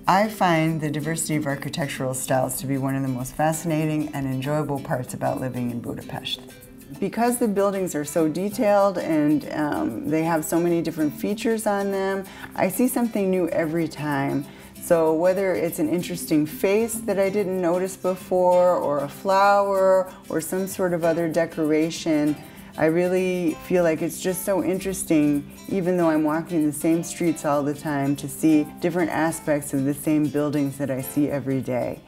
I find the diversity of architectural styles to be one of the most fascinating and enjoyable parts about living in Budapest. Because the buildings are so detailed and they have so many different features on them, I see something new every time. So whether it's an interesting face that I didn't notice before, or a flower, or some sort of other decoration, I really feel like it's just so interesting, even though I'm walking the same streets all the time, to see different aspects of the same buildings that I see every day.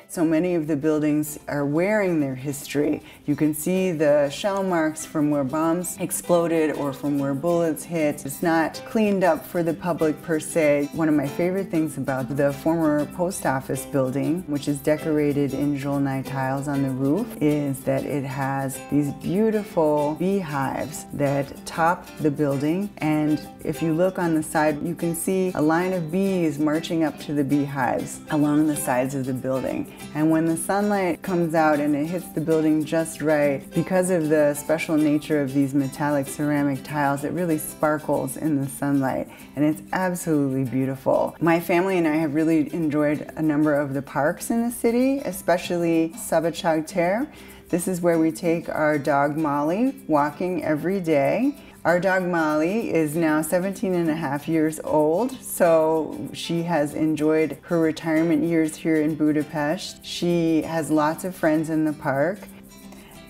So many of the buildings are wearing their history. You can see the shell marks from where bombs exploded or from where bullets hit. It's not cleaned up for the public per se. One of my favorite things about the former post office building, which is decorated in Zsolnai tiles on the roof, is that it has these beautiful beehives that top the building. And if you look on the side, you can see a line of bees marching up to the beehives along the sides of the building. And when the sunlight comes out and it hits the building just right, because of the special nature of these metallic ceramic tiles, it really sparkles in the sunlight, and it's absolutely beautiful. My family and I have really enjoyed a number of the parks in the city, especially Szabadság tér. This is where we take our dog Molly walking every day. Our dog Molly is now 17 and a half years old, so she has enjoyed her retirement years here in Budapest. She has lots of friends in the park.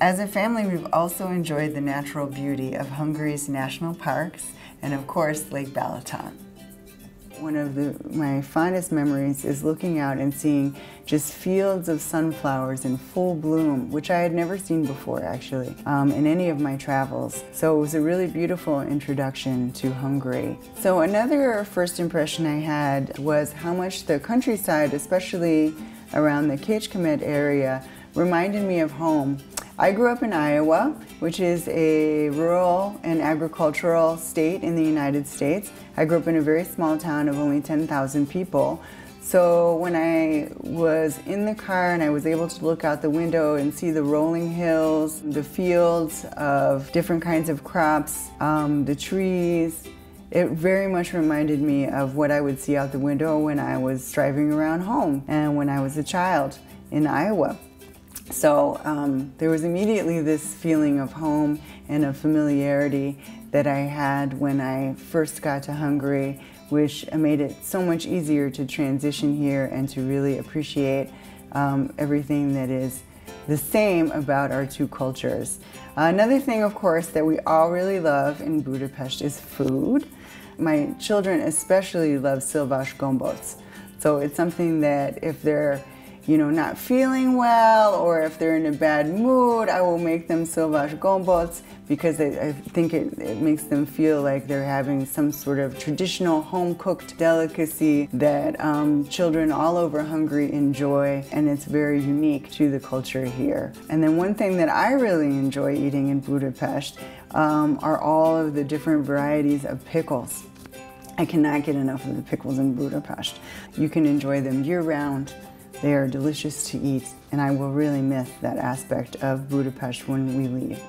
As a family, we've also enjoyed the natural beauty of Hungary's national parks and, of course, Lake Balaton. One of my fondest memories is looking out and seeing just fields of sunflowers in full bloom, which I had never seen before, actually, in any of my travels. So it was a really beautiful introduction to Hungary. So another first impression I had was how much the countryside, especially around the Kecskemet area, reminded me of home. I grew up in Iowa, which is a rural and agricultural state in the United States. I grew up in a very small town of only 10,000 people. So when I was in the car and I was able to look out the window and see the rolling hills, the fields of different kinds of crops, the trees, it very much reminded me of what I would see out the window when I was driving around home and when I was a child in Iowa. So there was immediately this feeling of home and of familiarity that I had when I first got to Hungary, which made it so much easier to transition here and to really appreciate everything that is the same about our two cultures. Another thing, of course, that we all really love in Budapest is food. My children especially love szilvás gombóc. So it's something that if they're not feeling well, or if they're in a bad mood, I will make them szilvás gombóc because I think it makes them feel like they're having some sort of traditional home-cooked delicacy that children all over Hungary enjoy, and it's very unique to the culture here. And then one thing that I really enjoy eating in Budapest are all of the different varieties of pickles. I cannot get enough of the pickles in Budapest. You can enjoy them year-round. They are delicious to eat, and I will really miss that aspect of Budapest when we leave.